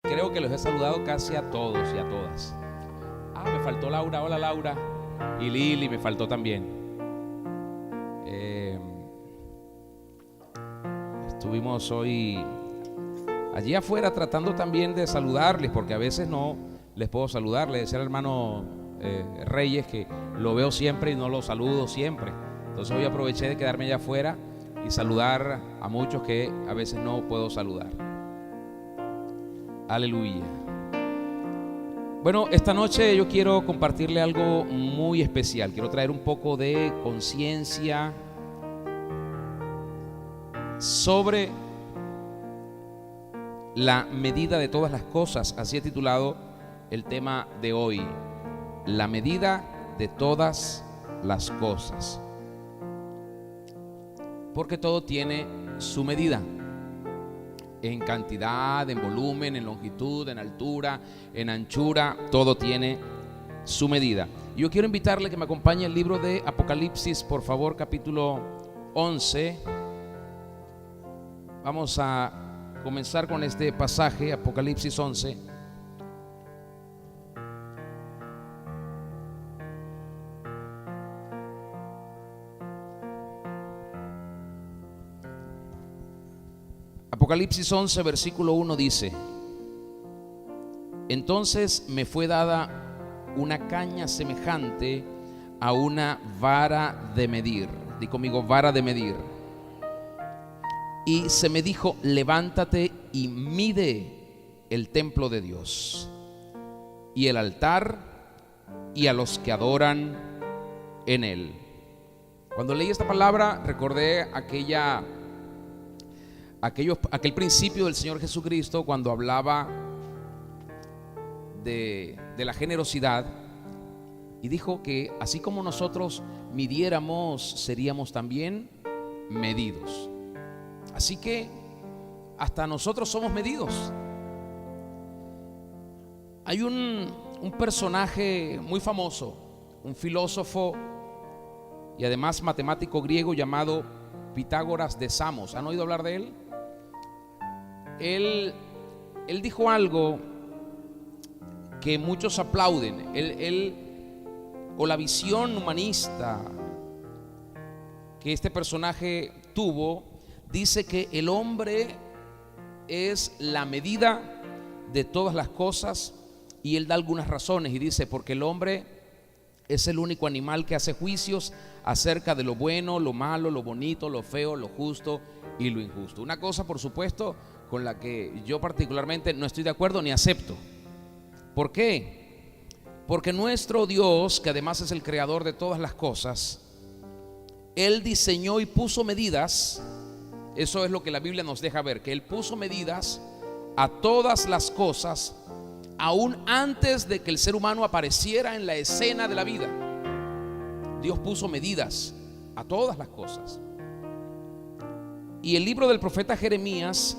Creo que los he saludado casi a todos y a todas. Me faltó Laura. Hola Laura. Y Lili me faltó también. Estuvimos hoy allí afuera tratando también de saludarles, porque a veces no les puedo saludar. Le decía al hermano Reyes que lo veo siempre y no lo saludo siempre. Entonces hoy aproveché de quedarme allá afuera y saludar a muchos que a veces no puedo saludar. Aleluya. Bueno, esta noche yo quiero compartirle algo muy especial. Quiero traer un poco de conciencia sobre la medida de todas las cosas. Así he titulado el tema de hoy: la medida de todas las cosas. Porque todo tiene su medida. En cantidad, en volumen, en longitud, en altura, en anchura, todo tiene su medida. Y yo quiero invitarle que me acompañe al libro de Apocalipsis, por favor, capítulo 11. Vamos a comenzar con este pasaje, Apocalipsis 11. Apocalipsis 11, versículo 1 dice: entonces me fue dada una caña semejante a una vara de medir. Di conmigo, vara de medir. Y se me dijo: levántate y mide el templo de Dios y el altar y a los que adoran en él. Cuando leí esta palabra recordé aquel principio del Señor Jesucristo cuando hablaba de la generosidad, y dijo que así como nosotros midiéramos, seríamos también medidos. Así que hasta nosotros somos medidos. Hay un personaje muy famoso, un filósofo y además matemático griego llamado Pitágoras de Samos. ¿Han oído hablar de él? Él dijo algo que muchos aplauden. O la visión humanista que este personaje tuvo, dice que el hombre es la medida de todas las cosas, y él da algunas razones y dice: porque el hombre es el único animal que hace juicios acerca de lo bueno, lo malo, lo bonito, lo feo, lo justo y lo injusto. Una cosa, por supuesto, con la que yo particularmente no estoy de acuerdo ni acepto. ¿Por qué? Porque nuestro Dios, que además es el creador de todas las cosas, Él diseñó y puso medidas. Eso es lo que la Biblia nos deja ver, que Él puso medidas a todas las cosas, aún antes de que el ser humano apareciera en la escena de la vida. Dios puso medidas a todas las cosas. Y el libro del profeta Jeremías,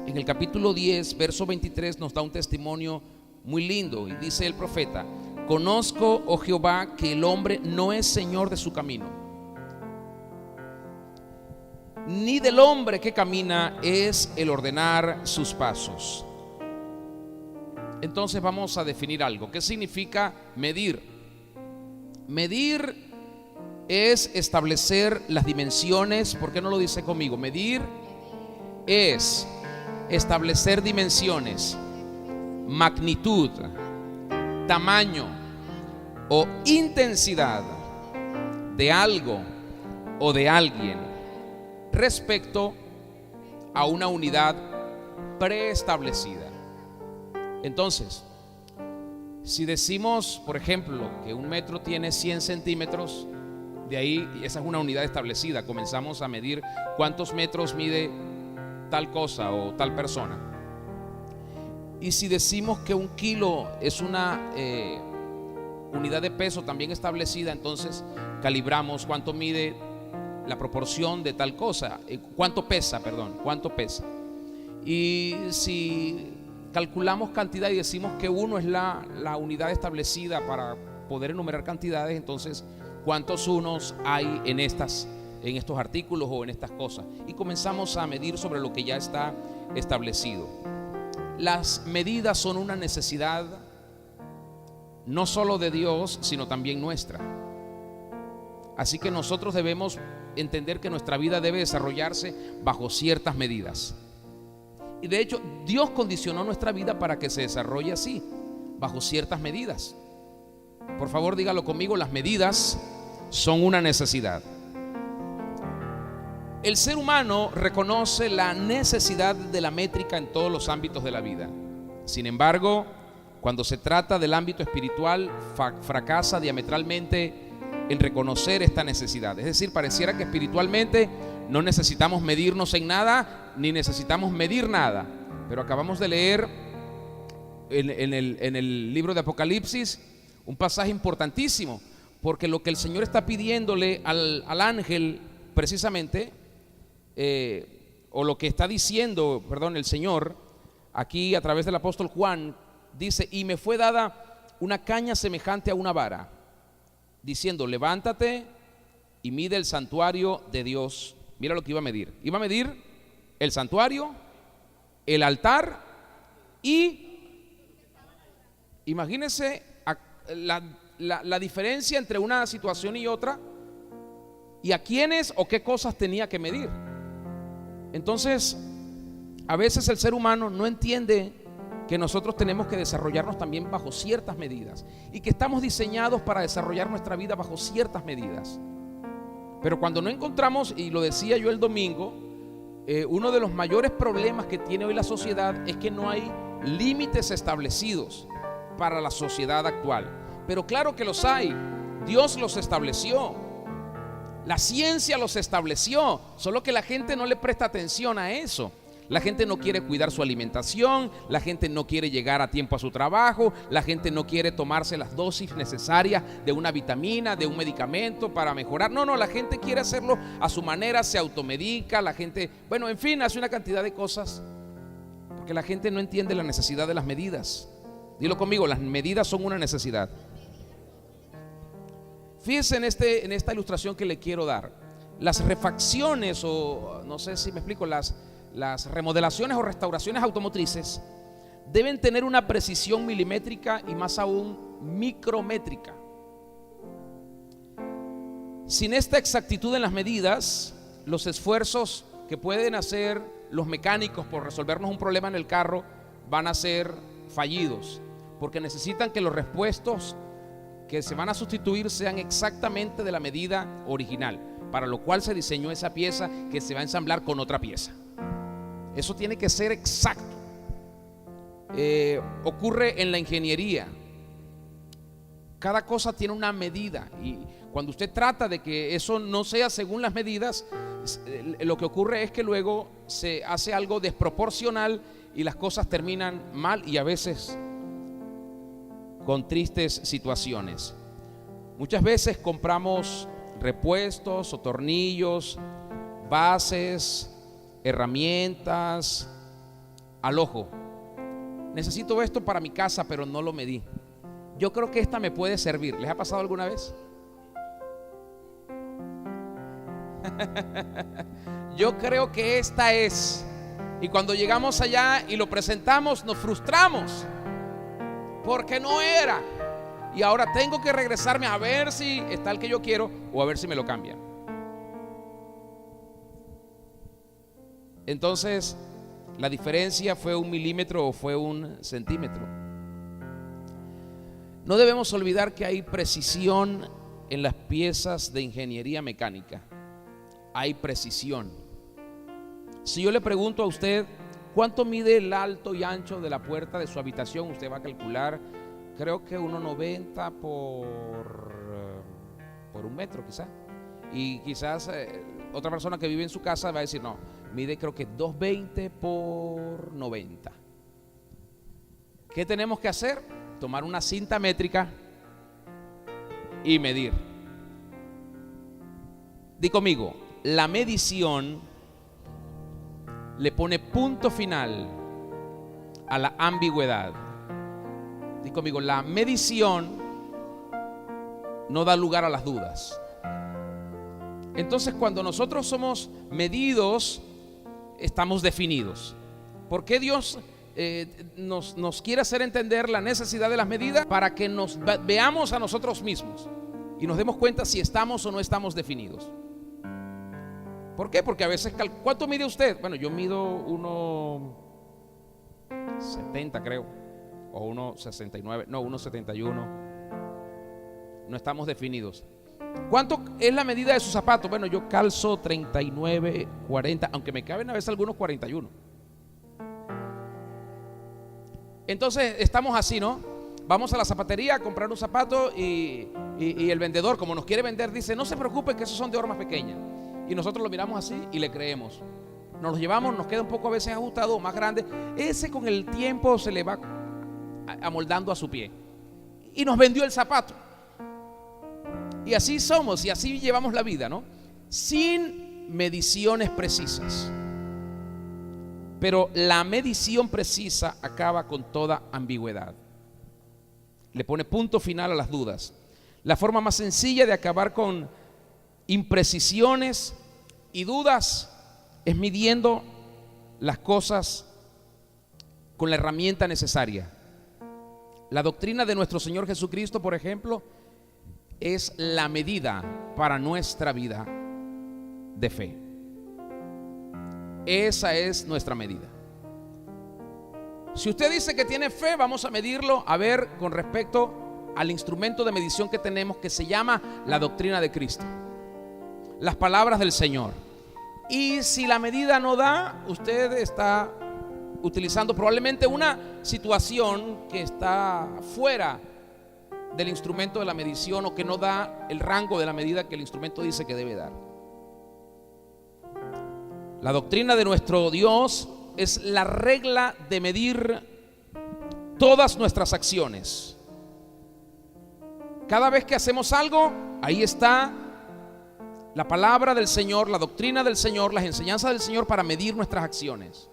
en el capítulo 10, verso 23, nos da un testimonio muy lindo. Y dice el profeta: conozco, oh Jehová, que el hombre no es señor de su camino, ni del hombre que camina es el ordenar sus pasos. Entonces vamos a definir algo. ¿Qué significa medir? Medir es establecer las dimensiones. ¿Por qué no lo dice conmigo? Medir es establecer dimensiones, magnitud, tamaño o intensidad de algo o de alguien respecto a una unidad preestablecida. Entonces, si decimos, por ejemplo, que un metro tiene 100 centímetros, de ahí, esa es una unidad establecida. Comenzamos a medir cuántos metros mide tal cosa o tal persona. Y si decimos que un kilo es una unidad de peso también establecida, entonces calibramos cuánto mide la proporción de tal cosa, cuánto pesa. Y si calculamos cantidad y decimos que uno es la unidad establecida para poder enumerar cantidades, entonces cuántos unos hay en estos artículos o en estas cosas, y comenzamos a medir sobre lo que ya está establecido. las medidas son una necesidad no solo de Dios, sino también nuestra. Así que nosotros debemos entender que nuestra vida debe desarrollarse bajo ciertas medidas. Y de hecho, Dios condicionó nuestra vida para que se desarrolle así, bajo ciertas medidas. Por favor, dígalo conmigo: las medidas son una necesidad. El ser humano reconoce la necesidad de la métrica en todos los ámbitos de la vida. Sin embargo, cuando se trata del ámbito espiritual, fracasa diametralmente en reconocer esta necesidad. Es decir, pareciera que espiritualmente no necesitamos medirnos en nada, ni necesitamos medir nada. Pero acabamos de leer en el libro de Apocalipsis un pasaje importantísimo, porque lo que el Señor está pidiéndole al ángel precisamente, o lo que está diciendo, el Señor aquí a través del apóstol Juan, dice: y me fue dada una caña semejante a una vara, diciendo: levántate y mide el santuario de Dios. Mira lo que iba a medir. Iba a medir el santuario, el altar, y imagínense la diferencia entre una situación y otra, y a quiénes o qué cosas tenía que medir. Entonces, a veces el ser humano no entiende que nosotros tenemos que desarrollarnos también bajo ciertas medidas, y que estamos diseñados para desarrollar nuestra vida bajo ciertas medidas. Pero cuando no encontramos, y lo decía yo el domingo, uno de los mayores problemas que tiene hoy la sociedad es que no hay límites establecidos para la sociedad actual. Pero claro que los hay. Dios los estableció, la ciencia los estableció, solo que la gente no le presta atención a eso. La gente no quiere cuidar su alimentación, la gente no quiere llegar a tiempo a su trabajo, la gente no quiere tomarse las dosis necesarias de una vitamina, de un medicamento para mejorar. No, la gente quiere hacerlo a su manera, se automedica, la gente, en fin, hace una cantidad de cosas, porque la gente no entiende la necesidad de las medidas. Dilo conmigo: las medidas son una necesidad. Fíjense en esta ilustración que le quiero dar. Las refacciones, o no sé si me explico, las remodelaciones o restauraciones automotrices deben tener una precisión milimétrica y más aún micrométrica. Sin esta exactitud en las medidas, los esfuerzos que pueden hacer los mecánicos por resolvernos un problema en el carro van a ser fallidos, porque necesitan que los repuestos que se van a sustituir sean exactamente de la medida original, para lo cual se diseñó esa pieza que se va a ensamblar con otra pieza. Eso tiene que ser exacto. Ocurre en la ingeniería. Cada cosa tiene una medida, y cuando usted trata de que eso no sea según las medidas, lo que ocurre es que luego se hace algo desproporcional y las cosas terminan mal, y a veces con tristes situaciones. Muchas veces compramos repuestos o tornillos, bases, herramientas al ojo. Necesito esto para mi casa, pero no lo medí. Yo creo que esta me puede servir. ¿Les ha pasado alguna vez? Yo creo que esta es. Y cuando llegamos allá y lo presentamos, nos frustramos, porque no era. Y ahora tengo que regresarme a ver si está el que yo quiero, o a ver si me lo cambian. Entonces, la diferencia fue 1 milímetro o fue 1 centímetro. No debemos olvidar que hay precisión en las piezas de ingeniería mecánica. Hay precisión. Si yo le pregunto a usted cuánto mide el alto y ancho de la puerta de su habitación, usted va a calcular, creo que 1,90 por 1 metro quizás. Y quizás otra persona que vive en su casa va a decir: no, mide creo que 2,20 por 90. ¿Qué tenemos que hacer? Tomar una cinta métrica y medir. Di conmigo: la medición le pone punto final a la ambigüedad. Di conmigo: la medición no da lugar a las dudas. Entonces, cuando nosotros somos medidos, estamos definidos. ¿Por qué Dios nos quiere hacer entender la necesidad de las medidas para que nos veamos a nosotros mismos y nos demos cuenta si estamos o no estamos definidos. ¿Por qué? Porque a veces, ¿cuánto mide usted? Bueno, yo mido 1,70 creo, o 1,69, no, 1,71. No estamos definidos. ¿Cuánto es la medida de sus zapatos? Bueno, yo calzo 39, 40, aunque me caben a veces algunos 41. Entonces estamos así, ¿no? Vamos a la zapatería a comprar un zapato y el vendedor, como nos quiere vender, dice: no se preocupe que esos son de horma pequeña. Y nosotros lo miramos así y le creemos. Nos los llevamos, nos queda un poco a veces ajustado, más grande. Ese con el tiempo se le va amoldando a su pie. Y nos vendió el zapato. Y así somos y así llevamos la vida, ¿no? Sin mediciones precisas. Pero la medición precisa acaba con toda ambigüedad. Le pone punto final a las dudas. La forma más sencilla de acabar con imprecisiones y dudas es midiendo las cosas con la herramienta necesaria. La doctrina de nuestro Señor Jesucristo, por ejemplo, es la medida para nuestra vida de fe. Esa es nuestra medida. Si usted dice que tiene fe, vamos a medirlo, a ver, con respecto al instrumento de medición que tenemos, que se llama la doctrina de Cristo, las palabras del Señor. Y si la medida no da, usted está utilizando probablemente una situación que está fuera del instrumento de la medición, o que no da el rango de la medida que el instrumento dice que debe dar. La doctrina de nuestro Dios es la regla de medir todas nuestras acciones. Cada vez que hacemos algo, ahí está la palabra del Señor, la doctrina del Señor, las enseñanzas del Señor para medir nuestras acciones.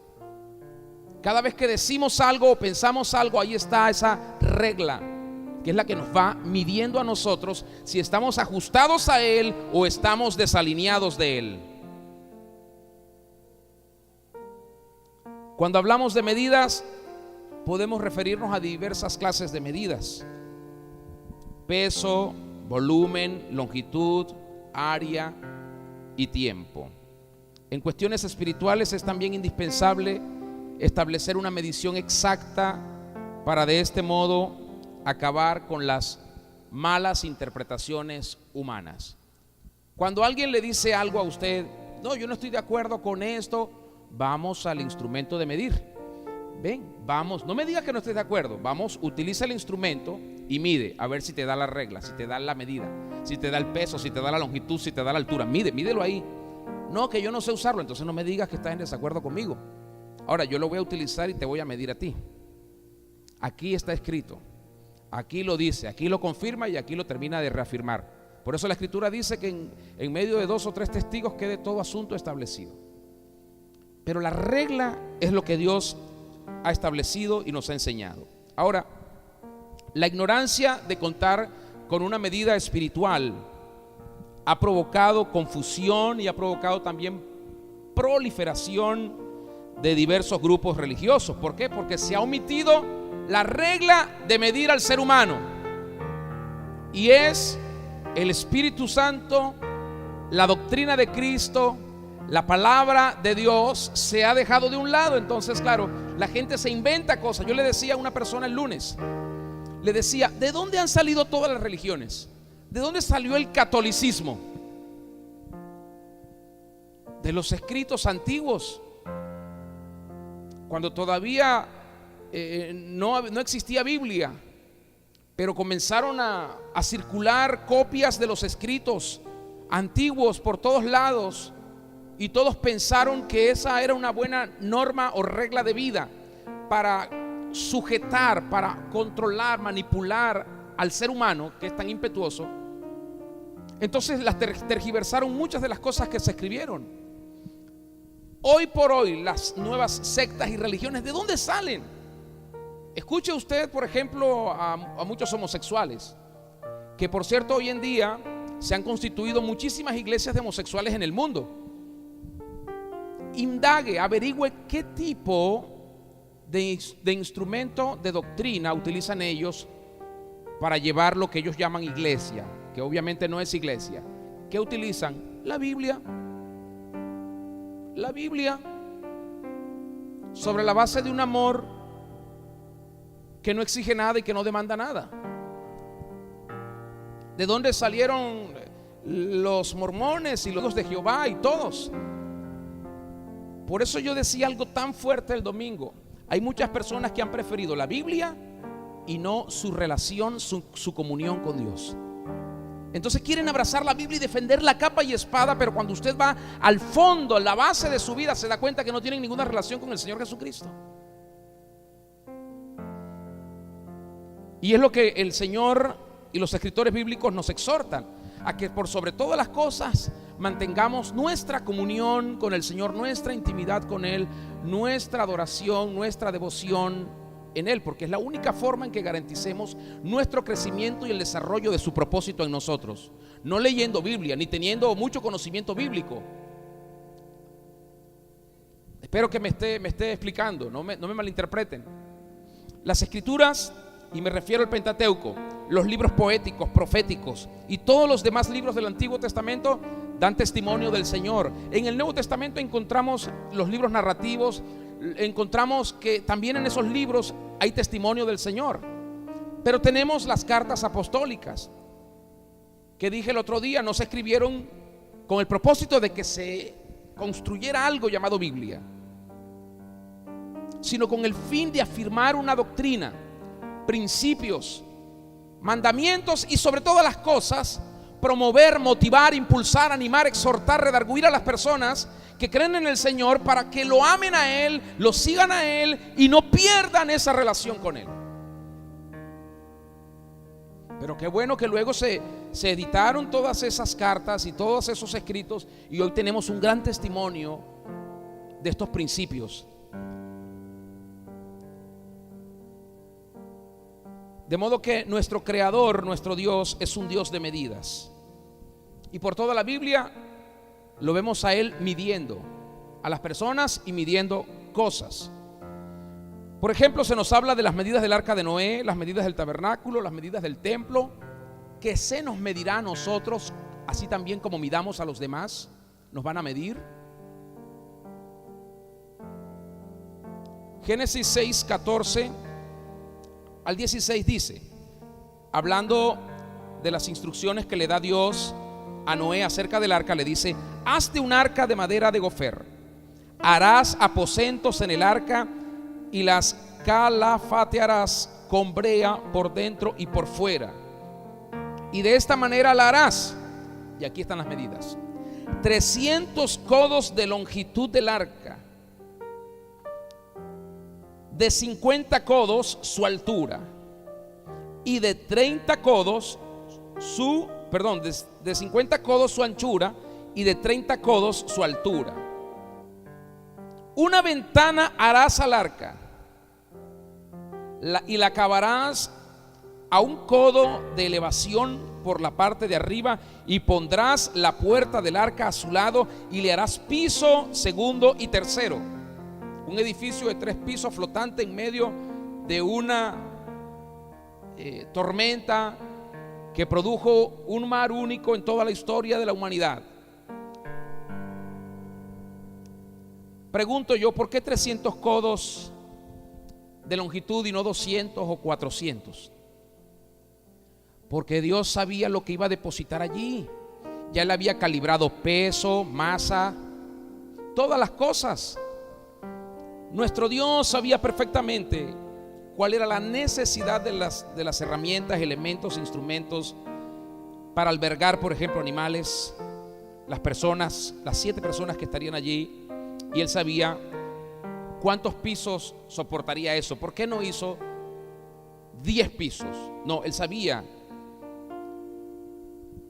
Cada vez que decimos algo o pensamos algo, ahí está esa regla, que es la que nos va midiendo a nosotros si estamos ajustados a Él o estamos desalineados de Él. Cuando hablamos de medidas, podemos referirnos a diversas clases de medidas: peso, volumen, longitud, área y tiempo. En cuestiones espirituales es también indispensable establecer una medición exacta para de este modo acabar con las malas interpretaciones humanas. Cuando alguien le dice algo a usted: no, yo no estoy de acuerdo con esto, vamos al instrumento de medir. Ven, vamos, no me digas que no estés de acuerdo, vamos, utiliza el instrumento y mide, a ver si te da la regla, si te da la medida, si te da el peso, si te da la longitud, si te da la altura. Mídelo ahí. No, que yo no sé usarlo, entonces no me digas que estás en desacuerdo conmigo. Ahora yo lo voy a utilizar y te voy a medir a ti. Aquí está escrito, aquí lo dice, aquí lo confirma y aquí lo termina de reafirmar. Por eso la Escritura dice que en medio de 2 o 3 testigos quede todo asunto establecido. Pero la regla es lo que Dios ha establecido y nos ha enseñado. Ahora, la ignorancia de contar con una medida espiritual ha provocado confusión y ha provocado también proliferación de diversos grupos religiosos. ¿Por qué? Porque se ha omitido la regla de medir al ser humano, y es el Espíritu Santo, la doctrina de Cristo, la palabra de Dios. Se ha dejado de un lado. Entonces, claro, la gente se inventa cosas. Yo le decía a una persona el lunes, le decía: ¿de dónde han salido todas las religiones? ¿De dónde salió el catolicismo? De los escritos antiguos, cuando todavía no existía Biblia, pero comenzaron a circular copias de los escritos antiguos por todos lados, y todos pensaron que esa era una buena norma o regla de vida para sujetar, para controlar, manipular al ser humano, que es tan impetuoso. Entonces las tergiversaron muchas de las cosas que se escribieron. Hoy por hoy las nuevas sectas y religiones, ¿de dónde salen? Escuche usted, por ejemplo, a muchos homosexuales, que por cierto hoy en día se han constituido muchísimas iglesias de homosexuales en el mundo. Indague, averigüe qué tipo de instrumento de doctrina utilizan ellos para llevar lo que ellos llaman iglesia, que obviamente no es iglesia? ¿Qué utilizan? La Biblia. La Biblia, sobre la base de un amor que no exige nada y que no demanda nada. ¿De dónde salieron los mormones y los de Jehová y todos? Por eso yo decía algo tan fuerte el domingo. Hay muchas personas que han preferido la Biblia y no su relación, su comunión con Dios. Entonces quieren abrazar la Biblia y defender la capa y espada, pero cuando usted va al fondo, a la base de su vida, se da cuenta que no tienen ninguna relación con el Señor Jesucristo. Y es lo que el Señor y los escritores bíblicos nos exhortan, a que por sobre todas las cosas mantengamos nuestra comunión con el Señor, nuestra intimidad con Él, nuestra adoración, nuestra devoción en Él, porque es la única forma en que garanticemos nuestro crecimiento y el desarrollo de su propósito en nosotros. No leyendo Biblia, ni teniendo mucho conocimiento bíblico. Espero que me esté explicando, no me malinterpreten. Las escrituras, y me refiero al Pentateuco, los libros poéticos, proféticos y todos los demás libros del Antiguo Testamento dan testimonio del Señor. En el Nuevo Testamento encontramos los libros narrativos, encontramos que también en esos libros hay testimonio del Señor. Pero tenemos las cartas apostólicas, que dije el otro día, no se escribieron con el propósito de que se construyera algo llamado Biblia, sino con el fin de afirmar una doctrina, principios, mandamientos y sobre todas las cosas promover, motivar, impulsar, animar, exhortar, redarguir a las personas que creen en el Señor para que lo amen a Él, lo sigan a Él y no pierdan esa relación con Él. Pero qué bueno que luego se editaron todas esas cartas y todos esos escritos, y hoy tenemos un gran testimonio de estos principios. De modo que nuestro Creador, nuestro Dios, es un Dios de medidas. Y por toda la Biblia lo vemos a Él midiendo a las personas y midiendo cosas. Por ejemplo, se nos habla de las medidas del arca de Noé, las medidas del tabernáculo, las medidas del templo, que se nos medirá a nosotros, así también como midamos a los demás, nos van a medir. Génesis 6, 14 al 16 dice, hablando de las instrucciones que le da Dios a Noé acerca del arca, le dice: hazte un arca de madera de gofer, harás aposentos en el arca y las calafatearás con brea por dentro y por fuera, y de esta manera la harás. Y aquí están las medidas: 300 codos de longitud del arca, de 50 codos su altura, y de 30 codos de 50 codos su anchura, y de 30 codos su altura. Una ventana harás al arca, y la acabarás a un codo de elevación por la parte de arriba, y pondrás la puerta del arca a su lado, y le harás piso segundo y tercero. Un edificio de 3 pisos flotante en medio de una tormenta que produjo un mar único en toda la historia de la humanidad. Pregunto yo, ¿por qué 300 codos de longitud y no 200 o 400? Porque Dios sabía lo que iba a depositar allí. Ya Él había calibrado peso, masa, todas las cosas. Nuestro Dios sabía perfectamente cuál era la necesidad de las herramientas, elementos, instrumentos para albergar, por ejemplo, animales, las personas, las 7 personas que estarían allí, y Él sabía cuántos pisos soportaría eso. ¿Por qué no hizo 10 pisos? No, Él sabía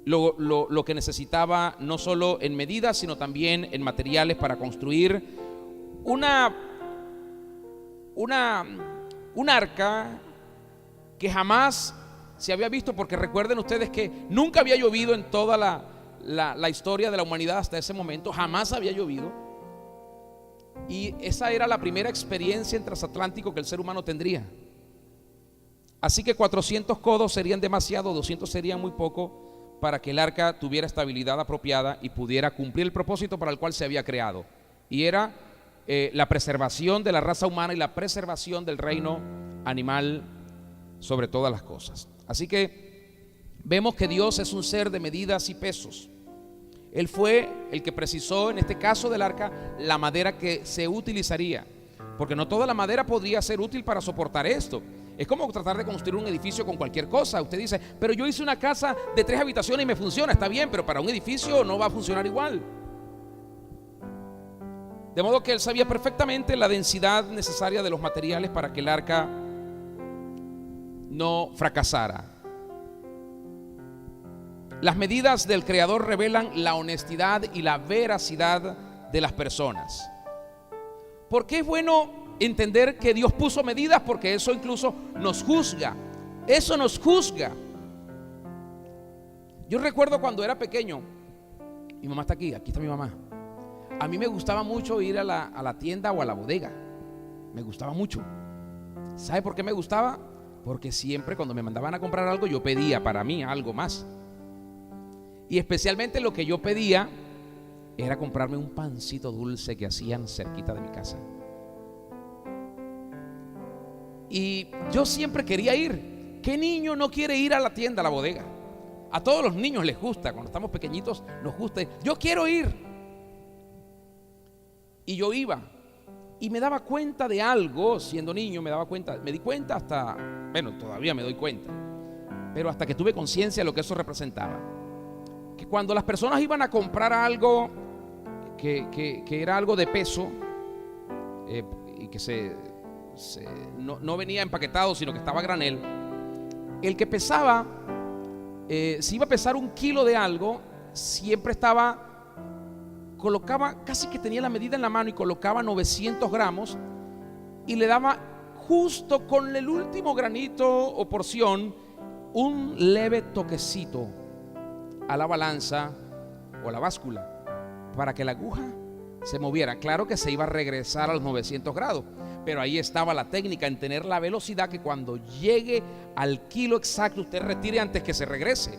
lo que necesitaba, no solo en medidas, sino también en materiales para construir un arca que jamás se había visto, porque recuerden ustedes que nunca había llovido en toda la historia de la humanidad hasta ese momento. Jamás había llovido. Y esa era la primera experiencia en transatlántico que el ser humano tendría. Así que 400 codos serían demasiado, 200 serían muy poco para que el arca tuviera estabilidad apropiada y pudiera cumplir el propósito para el cual se había creado. Y era la preservación de la raza humana y la preservación del reino animal sobre todas las cosas. Así que vemos que Dios es un ser de medidas y pesos. Él fue el que precisó, en este caso del arca, la madera que se utilizaría, porque no toda la madera podría ser útil para soportar esto. Es como tratar de construir un edificio con cualquier cosa. Usted dice, pero yo hice una casa de 3 habitaciones y me funciona, está bien, pero para un edificio no va a funcionar igual. De modo que él sabía perfectamente la densidad necesaria de los materiales para que el arca no fracasara. Las medidas del Creador revelan la honestidad y la veracidad de las personas. ¿Por qué es bueno entender que Dios puso medidas? Porque eso incluso nos juzga. Eso nos juzga. Yo recuerdo cuando era pequeño, mi mamá está aquí está mi mamá. A mí me gustaba mucho ir a la tienda o a la bodega. Me gustaba mucho. ¿Sabe por qué me gustaba? Porque siempre cuando me mandaban a comprar algo, yo pedía para mí algo más. Y especialmente lo que yo pedía era comprarme un pancito dulce que hacían cerquita de mi casa. Y yo siempre quería ir. ¿Qué niño no quiere ir a la tienda, a la bodega? A todos los niños les gusta. Cuando estamos pequeñitos nos gusta. Yo quiero ir. Y yo iba. Y me daba cuenta de algo. Siendo niño me di cuenta hasta, bueno, todavía me doy cuenta, pero hasta que tuve conciencia de lo que eso representaba. Que cuando las personas iban a comprar algo que era algo de peso, y que no venía empaquetado, sino que estaba a granel, el que pesaba, si iba a pesar 1 kilo de algo, siempre colocaba, casi que tenía la medida en la mano y colocaba 900 gramos y le daba justo con el último granito o porción un leve toquecito a la balanza o a la báscula para que la aguja se moviera. Claro que se iba a regresar a los 900 grados, pero ahí estaba la técnica, en tener la velocidad que cuando llegue al kilo exacto usted retire antes que se regrese.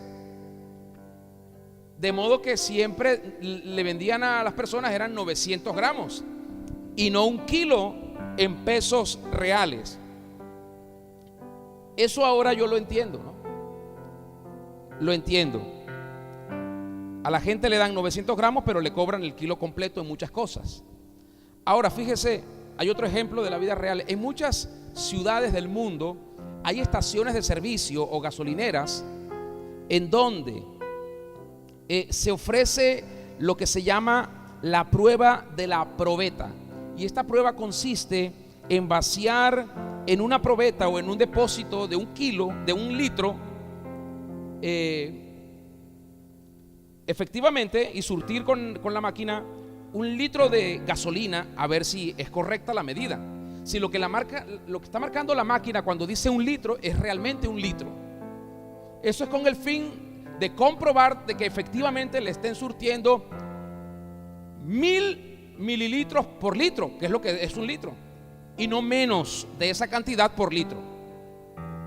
De modo que siempre le vendían a las personas eran 900 gramos y no 1 kilo en pesos reales. Eso ahora yo lo entiendo, ¿no? Lo entiendo. A la gente le dan 900 gramos, pero le cobran el kilo completo en muchas cosas. Ahora fíjese, hay otro ejemplo de la vida real. En muchas ciudades del mundo hay estaciones de servicio o gasolineras en donde se ofrece lo que se llama la prueba de la probeta. Y esta prueba consiste en vaciar en una probeta o en un depósito de 1 kilo, de 1 litro, efectivamente, y surtir con la máquina 1 litro de gasolina, a ver si es correcta la medida. Si lo que está marcando la máquina cuando dice 1 litro es realmente 1 litro. Eso es con el fin de comprobar de que efectivamente le estén surtiendo 1000 mililitros por litro, que es lo que es 1 litro, y no menos de esa cantidad por litro.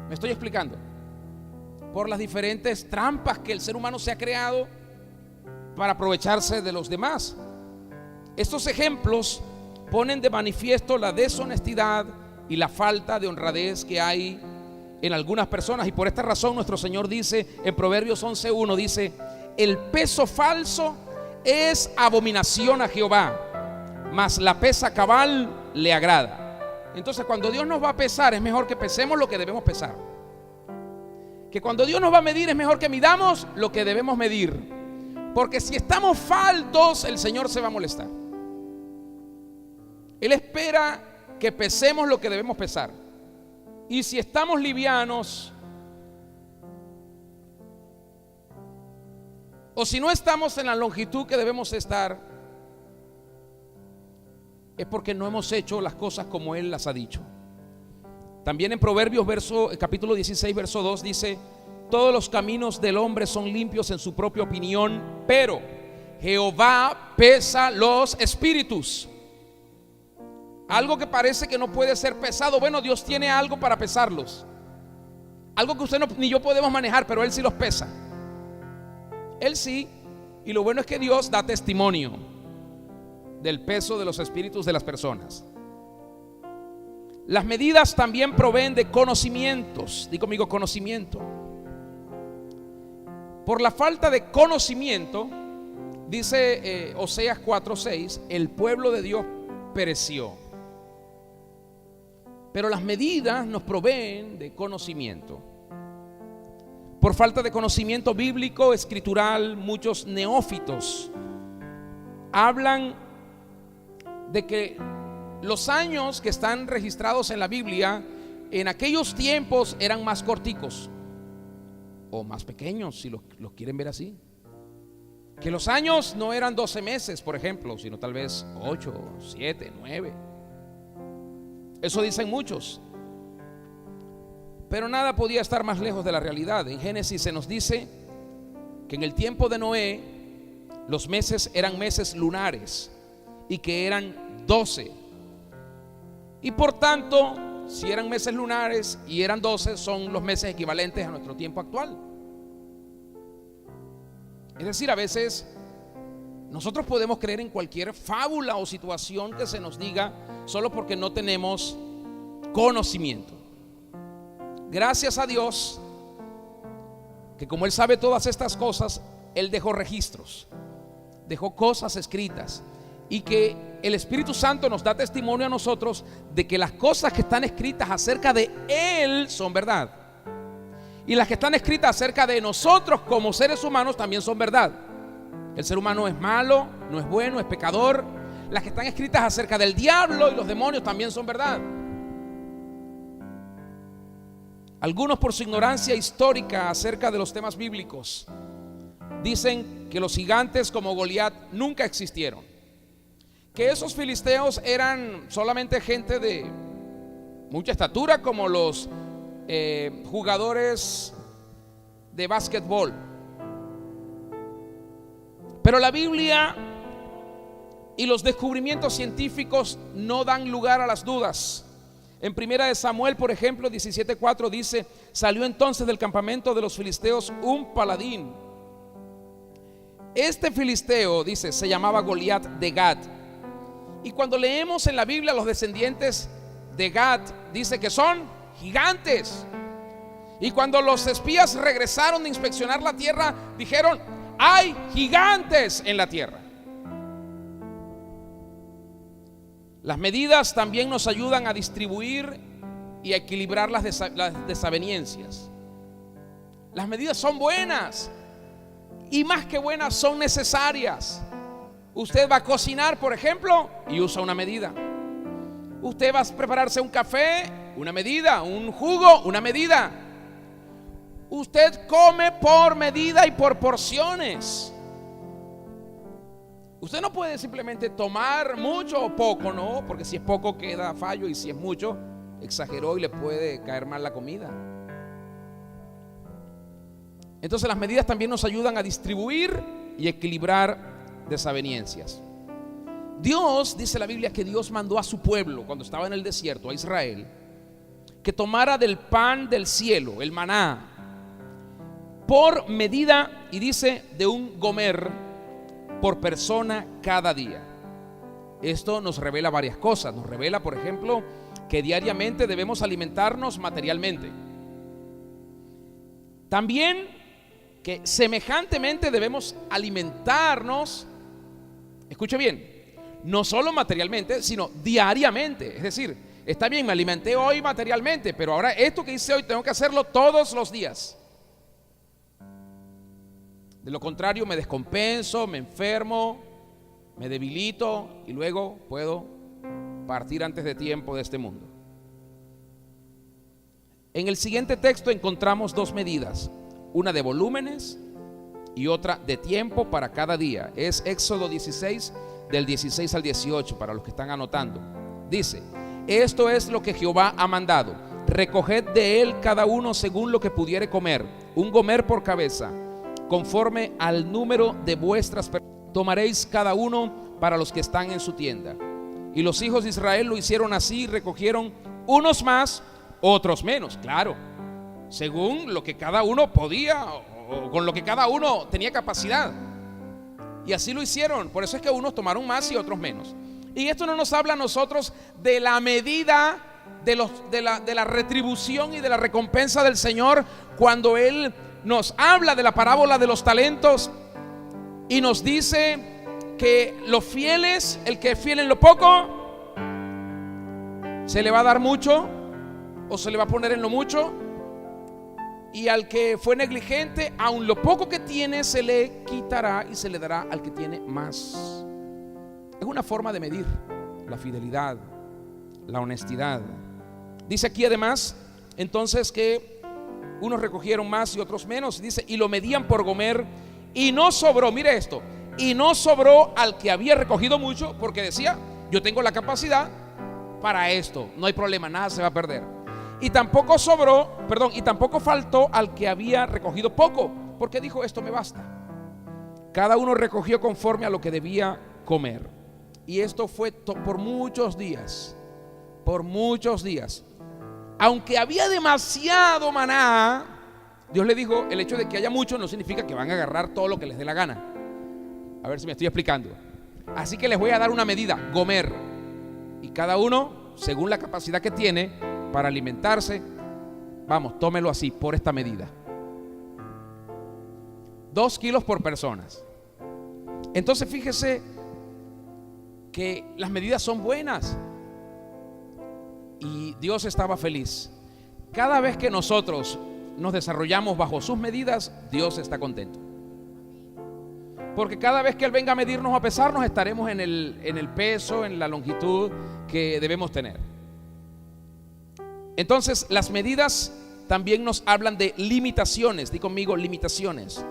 ¿Me estoy explicando? Por las diferentes trampas que el ser humano se ha creado para aprovecharse de los demás. Estos ejemplos ponen de manifiesto la deshonestidad y la falta de honradez que hay en algunas personas, y por esta razón nuestro Señor dice en Proverbios 11:1, dice: el peso falso es abominación a Jehová, mas la pesa cabal le agrada. Entonces, cuando Dios nos va a pesar, es mejor que pesemos lo que debemos pesar. Que cuando Dios nos va a medir, es mejor que midamos lo que debemos medir, porque si estamos faltos, el Señor se va a molestar. Él espera que pesemos lo que debemos pesar. Y si estamos livianos, o si no estamos en la longitud que debemos estar, es porque no hemos hecho las cosas como Él las ha dicho. También en Proverbios capítulo 16 verso 2 dice: todos los caminos del hombre son limpios en su propia opinión, pero Jehová pesa los espíritus. Algo que parece que no puede ser pesado. Bueno, Dios tiene algo para pesarlos. Algo que usted ni yo podemos manejar, pero Él sí los pesa. Él sí. Y lo bueno es que Dios da testimonio del peso de los espíritus de las personas. Las medidas también proveen de conocimientos. Digo conmigo, conocimiento. Por la falta de conocimiento, dice Oseas 4:6, el pueblo de Dios pereció. Pero las medidas nos proveen de conocimiento. Por falta de conocimiento bíblico, escritural, muchos neófitos hablan de que los años que están registrados en la Biblia en aquellos tiempos eran más corticos o más pequeños, si los quieren ver así. Que los años no eran 12 meses, por ejemplo, sino tal vez 8, 7, 9. Eso dicen muchos. Pero nada podía estar más lejos de la realidad. En Génesis se nos dice que en el tiempo de Noé los meses eran meses lunares y que eran 12. Y por tanto, si eran meses lunares y eran 12, son los meses equivalentes a nuestro tiempo actual. Es decir, a veces nosotros podemos creer en cualquier fábula o situación que se nos diga solo porque no tenemos conocimiento. Gracias a Dios que como Él sabe todas estas cosas, Él dejó registros, dejó cosas escritas, y que el Espíritu Santo nos da testimonio a nosotros de que las cosas que están escritas acerca de Él son verdad, y las que están escritas acerca de nosotros como seres humanos también son verdad. El ser humano es malo, no es bueno, es pecador. Las que están escritas acerca del diablo y los demonios también son verdad. Algunos, por su ignorancia histórica acerca de los temas bíblicos, dicen que los gigantes como Goliat nunca existieron, que esos filisteos eran solamente gente de mucha estatura, como los jugadores de básquetbol. Pero la Biblia y los descubrimientos científicos no dan lugar a las dudas. En primera de Samuel, por ejemplo, 17:4 dice: salió entonces del campamento de los filisteos un paladín. Este filisteo, dice, se llamaba Goliat de Gat. Y cuando leemos en la Biblia los descendientes de Gat, dice que son gigantes. Y cuando los espías regresaron de inspeccionar la tierra, dijeron: hay gigantes en la tierra. Las medidas también nos ayudan a distribuir y a equilibrar las desavenencias. Las medidas son buenas, y más que buenas, son necesarias. Usted va a cocinar, por ejemplo, y usa una medida. Usted va a prepararse un café, una medida. Un jugo, una medida. Usted come por medida y por porciones. Usted no puede simplemente tomar mucho o poco, no, porque si es poco queda fallo, y si es mucho, exageró y le puede caer mal la comida. Entonces las medidas también nos ayudan a distribuir y equilibrar desavenencias. Dios, dice la Biblia, que Dios mandó a su pueblo cuando estaba en el desierto, a Israel, que tomara del pan del cielo, el maná, por medida, y dice, de un gomer por persona cada día. Esto nos revela varias cosas. Nos revela, por ejemplo, que diariamente debemos alimentarnos materialmente. También que semejantemente debemos alimentarnos, escuche bien, no solo materialmente, sino diariamente. Es decir, está bien, me alimenté hoy materialmente, pero ahora esto que hice hoy tengo que hacerlo todos los días. De lo contrario, me descompenso, me enfermo, me debilito y luego puedo partir antes de tiempo de este mundo. En el siguiente texto encontramos dos medidas, una de volúmenes y otra de tiempo para cada día. Es Éxodo 16, del 16 al 18, para los que están anotando. Dice: esto es lo que Jehová ha mandado: recoged de él cada uno según lo que pudiere comer, un gomer por cabeza, conforme al número de vuestras personas. Tomaréis cada uno para los que están en su tienda. Y los hijos de Israel lo hicieron así, recogieron unos más, otros menos, claro, según lo que cada uno podía o con lo que cada uno tenía capacidad. Y así lo hicieron. Por eso es que unos tomaron más y otros menos. Y esto no nos habla a nosotros de la medida de la retribución y de la recompensa del Señor, cuando Él nos habla de la parábola de los talentos y nos dice que los fieles, el que es fiel en lo poco, se le va a dar mucho o se le va a poner en lo mucho, y al que fue negligente, aun lo poco que tiene se le quitará y se le dará al que tiene más. Es una forma de medir la fidelidad, la honestidad. Dice aquí además entonces que unos recogieron más y otros menos. Dice, y lo medían por gomer, y no sobró, mire esto, y no sobró al que había recogido mucho, porque decía, yo tengo la capacidad para esto, no hay problema, nada se va a perder. Y tampoco y tampoco faltó al que había recogido poco, porque dijo, esto me basta. Cada uno recogió conforme a lo que debía comer. Y esto fue por muchos días. Aunque había demasiado maná, Dios le dijo, el hecho de que haya mucho no significa que van a agarrar todo lo que les dé la gana. A ver si me estoy explicando. Así que les voy a dar una medida, gomer. Y cada uno, según la capacidad que tiene para alimentarse, vamos, tómelo así, por esta medida. 2 kilos por personas. Entonces fíjese que las medidas son buenas. Y Dios estaba feliz. Cada vez que nosotros nos desarrollamos bajo sus medidas, Dios está contento. Porque cada vez que Él venga a medirnos o a pesarnos, estaremos en el peso, en la longitud que debemos tener. Entonces, las medidas también nos hablan de limitaciones. Di conmigo, limitaciones.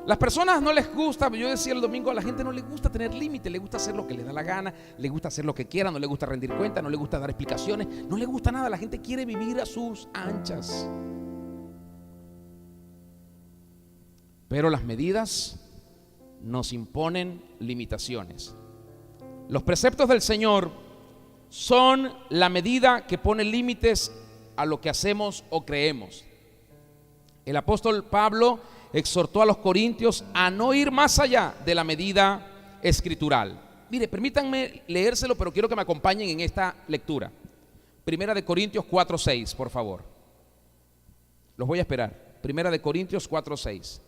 Las personas no les gusta, yo decía el domingo, a la gente no le gusta tener límite, le gusta hacer lo que le da la gana, le gusta hacer lo que quiera, no le gusta rendir cuentas, no le gusta dar explicaciones, no le gusta nada. La gente quiere vivir a sus anchas. Pero las medidas nos imponen limitaciones. Los preceptos del Señor son la medida que pone límites a lo que hacemos o creemos. El apóstol Pablo exhortó a los corintios a no ir más allá de la medida escritural. Mire, permítanme leérselo, pero quiero que me acompañen en esta lectura. Primera de Corintios 4:6, por favor. Los voy a esperar. Primera de Corintios 4:6.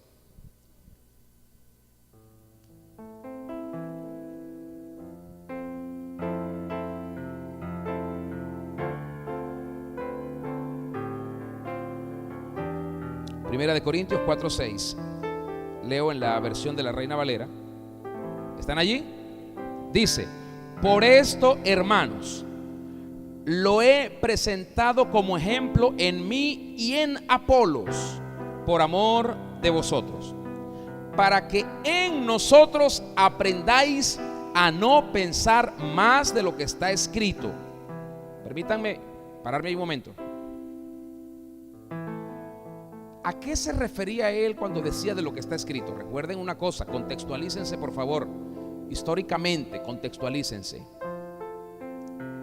Primera de Corintios 4:6. Leo en la versión de la Reina Valera. ¿Están allí? Dice: por esto, hermanos, lo he presentado como ejemplo en mí y en Apolos, por amor de vosotros, para que en nosotros aprendáis a no pensar más de lo que está escrito. Permítanme pararme ahí un momento. ¿A qué se refería él cuando decía de lo que está escrito? Recuerden una cosa, contextualícense por favor, históricamente contextualícense.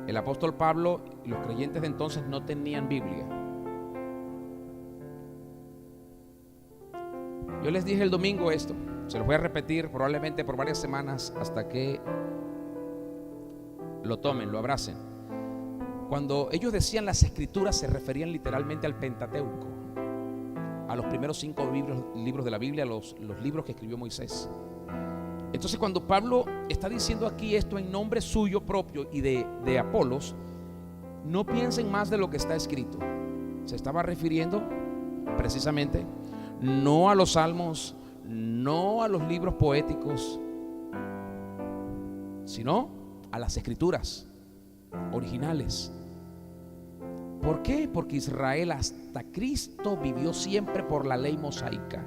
El apóstol Pablo y los creyentes de entonces no tenían Biblia. Yo les dije el domingo esto, se los voy a repetir probablemente por varias semanas hasta que lo tomen, lo abracen. Cuando ellos decían las escrituras, se referían literalmente al Pentateuco, a los primeros 5 libros de la Biblia, los libros que escribió Moisés. Entonces, cuando Pablo está diciendo aquí esto en nombre suyo propio y de Apolos, no piensen más de lo que está escrito. Se estaba refiriendo precisamente no a los salmos, no a los libros poéticos, sino a las escrituras originales. ¿Por qué? Porque Israel hasta Cristo vivió siempre por la ley mosaica.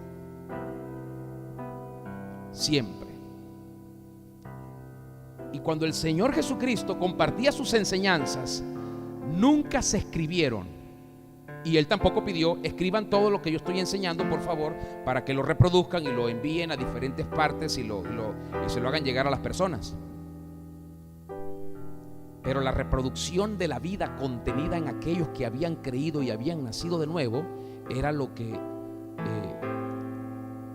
Siempre. Y cuando el Señor Jesucristo compartía sus enseñanzas, nunca se escribieron. Y Él tampoco pidió: escriban todo lo que yo estoy enseñando, por favor, para que lo reproduzcan y lo envíen a diferentes partes y se lo hagan llegar a las personas. Pero la reproducción de la vida contenida en aquellos que habían creído y habían nacido de nuevo era lo que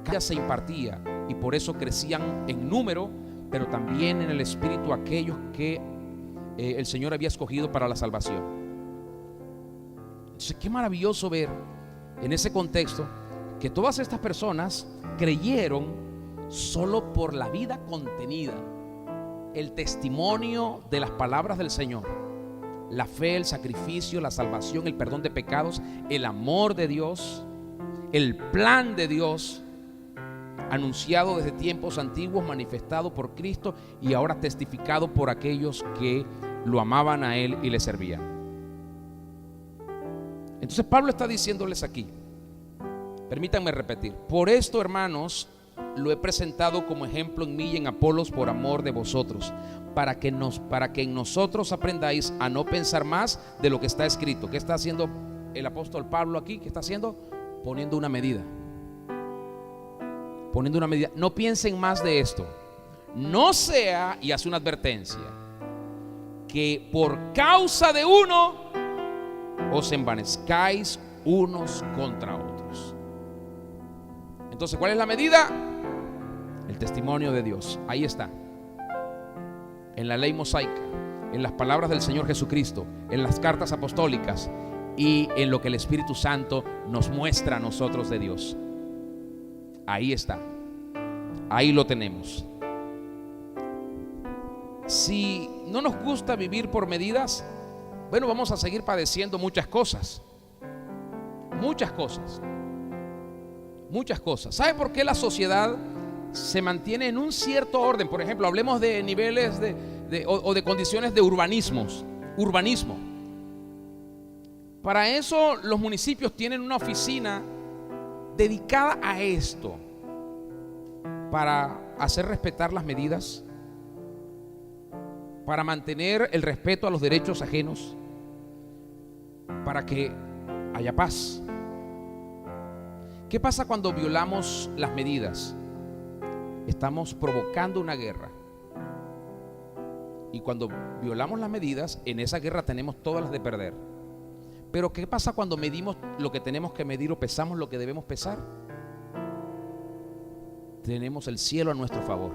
cada día se impartía, y por eso crecían en número, pero también en el espíritu aquellos que el Señor había escogido para la salvación. Entonces, qué maravilloso ver en ese contexto que todas estas personas creyeron solo por la vida contenida, el testimonio de las palabras del Señor, la fe, el sacrificio, la salvación, el perdón de pecados, el amor de Dios, el plan de Dios anunciado desde tiempos antiguos, manifestado por Cristo y ahora testificado por aquellos que lo amaban a Él y le servían. Entonces Pablo está diciéndoles aquí, permítanme repetir: por esto, hermanos, lo he presentado como ejemplo en mí y en Apolos por amor de vosotros, para que en nosotros aprendáis a no pensar más de lo que está escrito. ¿Qué está haciendo el apóstol Pablo aquí? ¿Qué está haciendo? Poniendo una medida. Poniendo una medida. No piensen más de esto. No sea, y hace una advertencia, que por causa de uno os envanezcáis unos contra otros. Entonces, ¿cuál es la medida? El testimonio de Dios. Ahí está. En la ley mosaica, en las palabras del Señor Jesucristo, en las cartas apostólicas y en lo que el Espíritu Santo nos muestra a nosotros de Dios. Ahí está. Ahí lo tenemos. Si no nos gusta vivir por medidas, bueno, vamos a seguir padeciendo muchas cosas. Muchas cosas. Muchas cosas. ¿Sabe por qué la sociedad se mantiene en un cierto orden? Por ejemplo, hablemos de niveles o de condiciones de urbanismo. Para eso los municipios tienen una oficina dedicada a esto, para hacer respetar las medidas, para mantener el respeto a los derechos ajenos, para que haya paz. ¿Qué pasa cuando violamos las medidas? Estamos provocando una guerra. Y cuando violamos las medidas, en esa guerra tenemos todas las de perder. Pero ¿qué pasa cuando medimos lo que tenemos que medir o pesamos lo que debemos pesar? Tenemos el cielo a nuestro favor.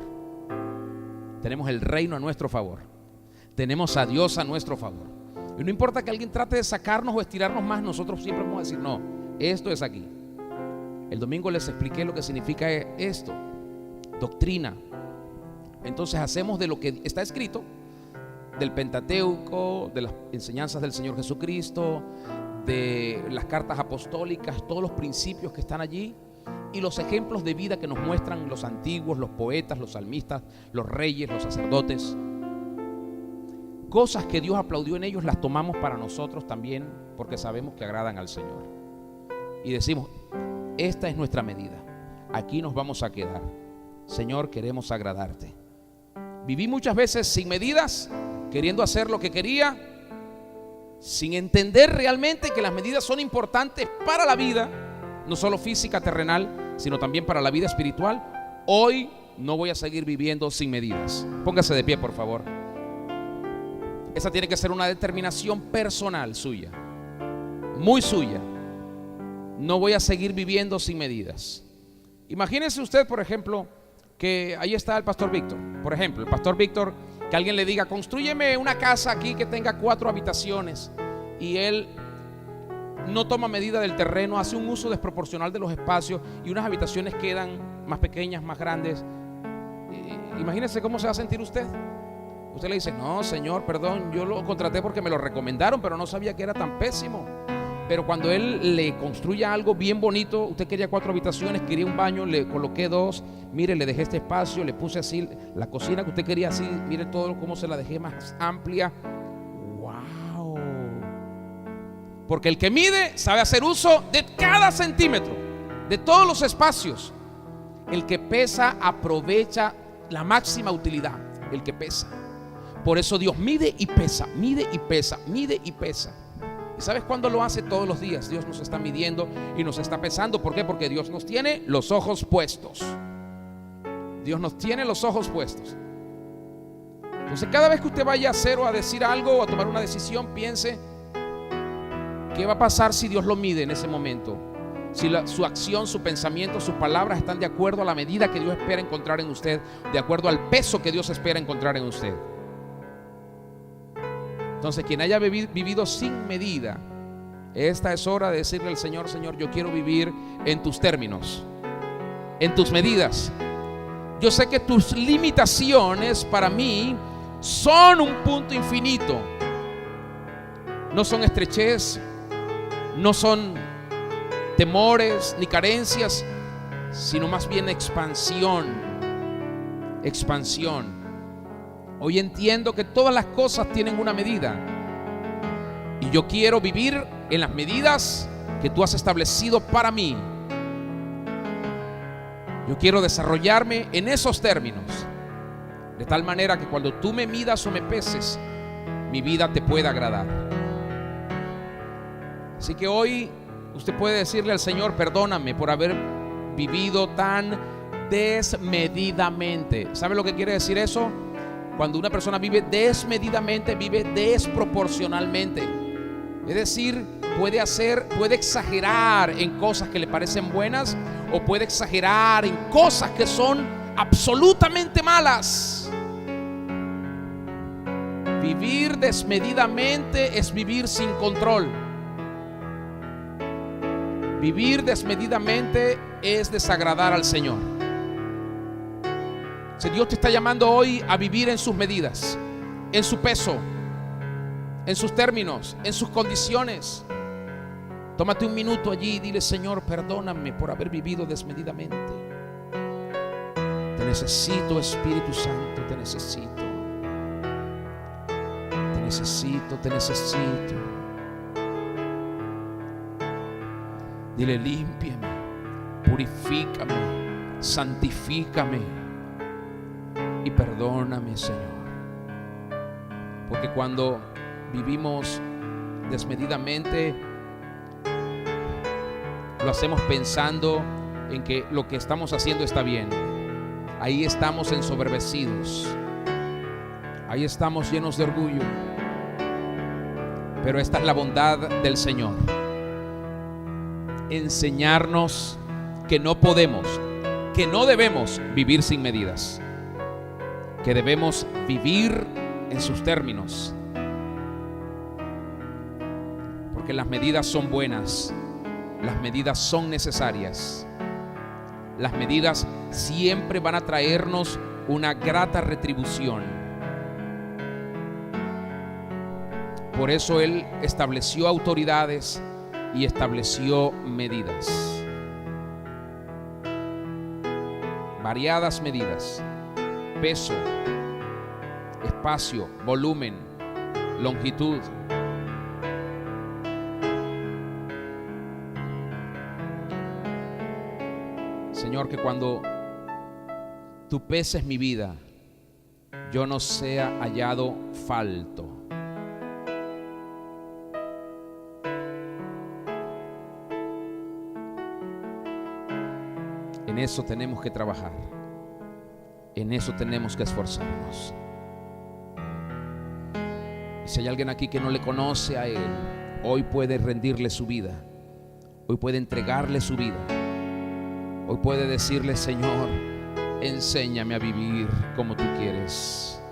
Tenemos el reino a nuestro favor. Tenemos a Dios a nuestro favor. Y no importa que alguien trate de sacarnos o estirarnos más, nosotros siempre vamos a decir: no, esto es aquí. El domingo les expliqué lo que significa esto: doctrina. Entonces hacemos de lo que está escrito, del Pentateuco, de las enseñanzas del Señor Jesucristo, de las cartas apostólicas, todos los principios que están allí y los ejemplos de vida que nos muestran los antiguos, los poetas, los salmistas, los reyes, los sacerdotes. Cosas que Dios aplaudió en ellos las tomamos para nosotros también, porque sabemos que agradan al Señor. Y decimos: esta es nuestra medida, aquí nos vamos a quedar. Señor, queremos agradarte. Viví muchas veces sin medidas, queriendo hacer lo que quería, sin entender realmente que las medidas son importantes para la vida, no solo física, terrenal, sino también para la vida espiritual. Hoy no voy a seguir viviendo sin medidas. Póngase de pie, por favor. Esa tiene que ser una determinación personal suya, muy suya. No voy a seguir viviendo sin medidas. Imagínese usted, por ejemplo, que ahí está el pastor Víctor. Por ejemplo, el pastor Víctor, que alguien le diga: constrúyeme una casa aquí que tenga 4 habitaciones, y él no toma medida del terreno, hace un uso desproporcional de los espacios y unas habitaciones quedan más pequeñas, más grandes. Imagínese cómo se va a sentir usted. Usted le dice: no, señor, perdón, yo lo contraté porque me lo recomendaron, pero no sabía que era tan pésimo. Pero cuando él le construye algo bien bonito, usted quería 4 habitaciones, quería un baño, le coloqué 2, mire, le dejé este espacio, le puse así la cocina que usted quería así, mire todo cómo se la dejé más amplia. ¡Wow! Porque el que mide sabe hacer uso de cada centímetro, de todos los espacios. El que pesa aprovecha la máxima utilidad, el que pesa. Por eso Dios mide y pesa, mide y pesa, mide y pesa. ¿Y sabes cuándo lo hace? Todos los días. Dios nos está midiendo y nos está pesando. ¿Por qué? Porque Dios nos tiene los ojos puestos. Dios nos tiene los ojos puestos. Entonces, cada vez que usted vaya a hacer o a decir algo o a tomar una decisión, piense qué va a pasar si Dios lo mide en ese momento. Si su acción, su pensamiento, sus palabras están de acuerdo a la medida que Dios espera encontrar en usted, de acuerdo al peso que Dios espera encontrar en usted. Entonces, quien haya vivido sin medida, esta es hora de decirle al Señor: Señor, yo quiero vivir en tus términos, en tus medidas. Yo sé que tus limitaciones para mí son un punto infinito. No son estrechez, no son temores ni carencias, sino más bien expansión. Expansión. Hoy entiendo que todas las cosas tienen una medida, y yo quiero vivir en las medidas que tú has establecido para mí. Yo quiero desarrollarme en esos términos, de tal manera que cuando tú me midas o me peses, mi vida te pueda agradar. Así que hoy usted puede decirle al Señor: perdóname por haber vivido tan desmedidamente. ¿Sabe lo que quiere decir eso? Cuando una persona vive desmedidamente, vive desproporcionalmente. Es decir, puede exagerar en cosas que le parecen buenas, o puede exagerar en cosas que son absolutamente malas. Vivir desmedidamente es vivir sin control. Vivir desmedidamente es desagradar al Señor. Si Dios te está llamando hoy a vivir en sus medidas, en su peso, en sus términos, en sus condiciones, tómate un minuto allí y dile: Señor, perdóname por haber vivido desmedidamente. Te necesito, Espíritu Santo, te necesito. Te necesito, te necesito. Dile: límpiame, purifícame, santifícame y perdóname, Señor. Porque cuando vivimos desmedidamente, lo hacemos pensando en que lo que estamos haciendo está bien. Ahí estamos ensoberbecidos, ahí estamos llenos de orgullo. Pero esta es la bondad del Señor: enseñarnos que no podemos, que no debemos vivir sin medidas, que debemos vivir en sus términos, porque las medidas son buenas, las medidas son necesarias, las medidas siempre van a traernos una grata retribución. Por eso Él estableció autoridades y estableció medidas, variadas medidas: peso, espacio, volumen, longitud. Señor, que cuando tú peses mi vida, yo no sea hallado falto. En eso tenemos que trabajar, en eso tenemos que esforzarnos. Y si hay alguien aquí que no le conoce a Él, hoy puede rendirle su vida, hoy puede entregarle su vida, hoy puede decirle: Señor, enséñame a vivir como tú quieres.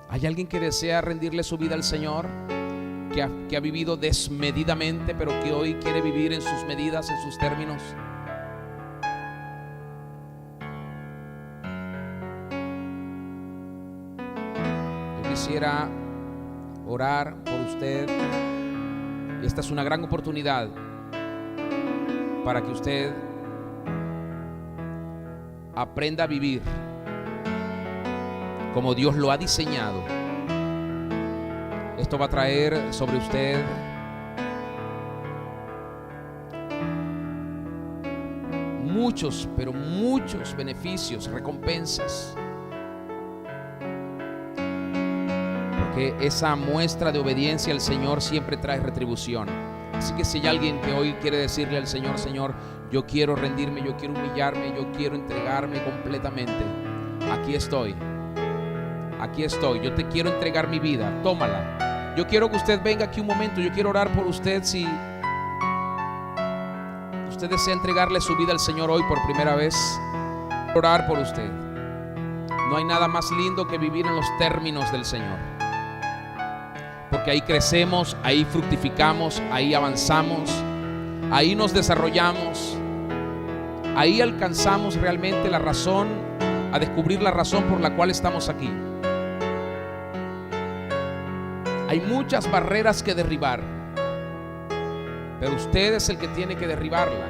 ¿Hay alguien que desea rendirle su vida al Señor? Que ha vivido desmedidamente, pero que hoy quiere vivir en sus medidas, en sus términos. Quisiera orar por usted. Esta es una gran oportunidad para que usted aprenda a vivir como Dios lo ha diseñado. Esto va a traer sobre usted muchos, pero muchos beneficios, recompensas. Que esa muestra de obediencia al Señor siempre trae retribución. Así que si hay alguien que hoy quiere decirle al Señor: Señor, yo quiero rendirme, yo quiero humillarme, yo quiero entregarme completamente, aquí estoy. aquí estoy, yo te quiero entregar mi vida, tómala. Yo quiero que usted venga aquí un momento, yo quiero orar por usted. Si usted desea entregarle su vida al Señor hoy por primera vez, orar por usted. No hay nada más lindo que vivir en los términos del Señor, porque ahí crecemos, ahí fructificamos, ahí avanzamos, ahí nos desarrollamos, ahí alcanzamos realmente la razón, a descubrir la razón por la cual estamos aquí. Hay muchas barreras que derribar, pero usted es el que tiene que derribarla.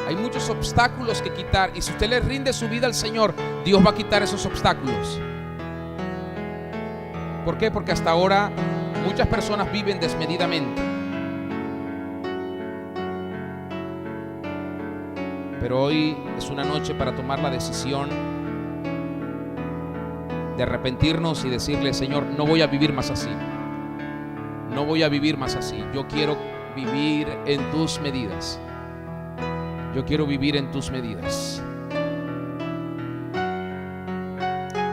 Hay muchos obstáculos que quitar, y si usted le rinde su vida al Señor, Dios va a quitar esos obstáculos. ¿Por qué? Porque hasta ahora muchas personas viven desmedidamente. Pero hoy es una noche para tomar la decisión de arrepentirnos y decirle: Señor, no voy a vivir más así. No voy a vivir más así. Yo quiero vivir en tus medidas. Yo quiero vivir en tus medidas.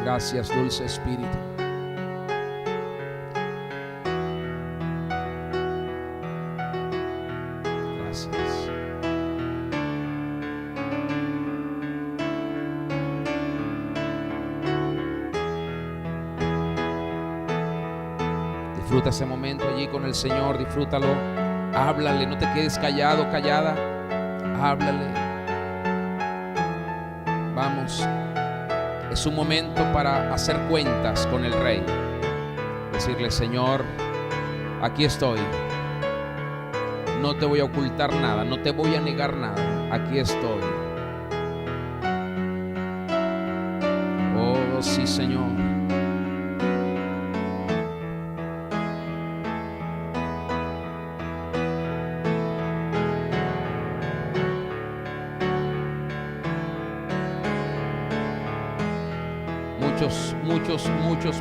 Gracias, dulce Espíritu. Gracias. Disfruta ese momento allí con el Señor, disfrútalo. Háblale, no te quedes callado, callada. Háblale. Vamos. Es un momento para hacer cuentas con el Rey. Decirle: Señor, aquí estoy. No te voy a ocultar nada, no te voy a negar nada. Aquí estoy. Oh, sí, Señor.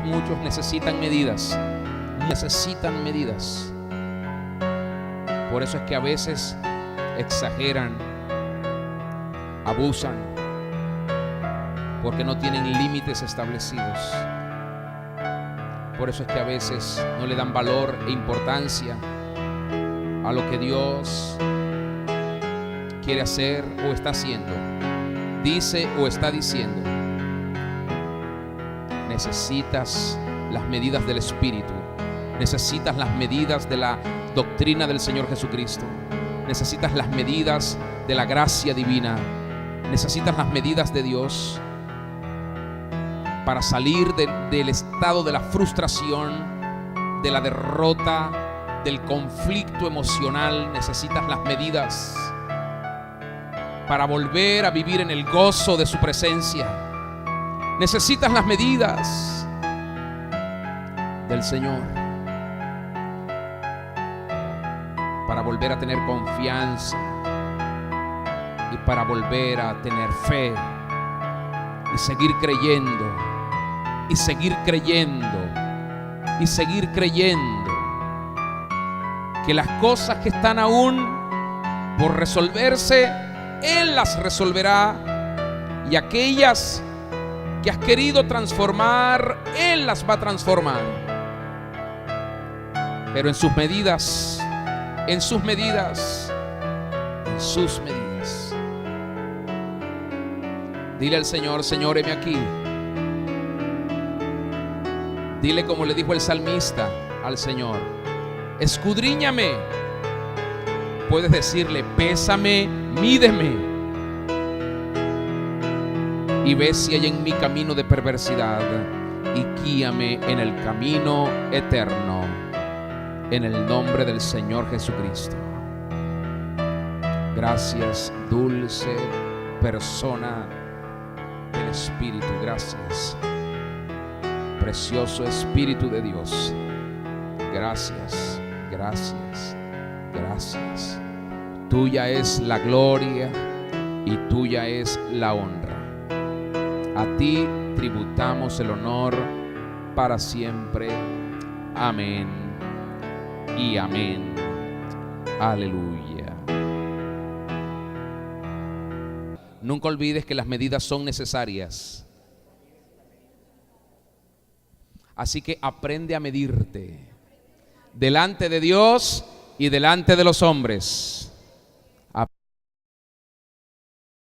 Muchos necesitan medidas. Necesitan medidas. Por eso es que a veces exageran, abusan, porque no tienen límites establecidos. Por eso es que a veces no le dan valor e importancia a lo que Dios quiere hacer o está haciendo, dice o está diciendo. Necesitas las medidas del Espíritu. Necesitas las medidas de la doctrina del Señor Jesucristo. Necesitas las medidas de la gracia divina. Necesitas las medidas de Dios para salir del estado de la frustración, de la derrota, del conflicto emocional. Necesitas las medidas para volver a vivir en el gozo de su presencia. Necesitas las medidas del Señor para volver a tener confianza y para volver a tener fe y seguir creyendo y seguir creyendo y seguir creyendo que las cosas que están aún por resolverse, Él las resolverá, y aquellas que has querido transformar, Él las va a transformar, pero en sus medidas, en sus medidas, en sus medidas. Dile al Señor: Señor, heme aquí. Dile como le dijo el salmista al Señor: escudriñame. Puedes decirle: pésame, mídeme, y ve si hay en mi camino de perversidad, y guíame en el camino eterno, en el nombre del Señor Jesucristo. Gracias, dulce persona del Espíritu. Gracias, precioso Espíritu de Dios. Gracias, gracias, gracias. Tuya es la gloria y tuya es la honra. A ti tributamos el honor para siempre. Amén y amén. Aleluya. Nunca olvides que las medidas son necesarias. Así que aprende a medirte delante de Dios y delante de los hombres.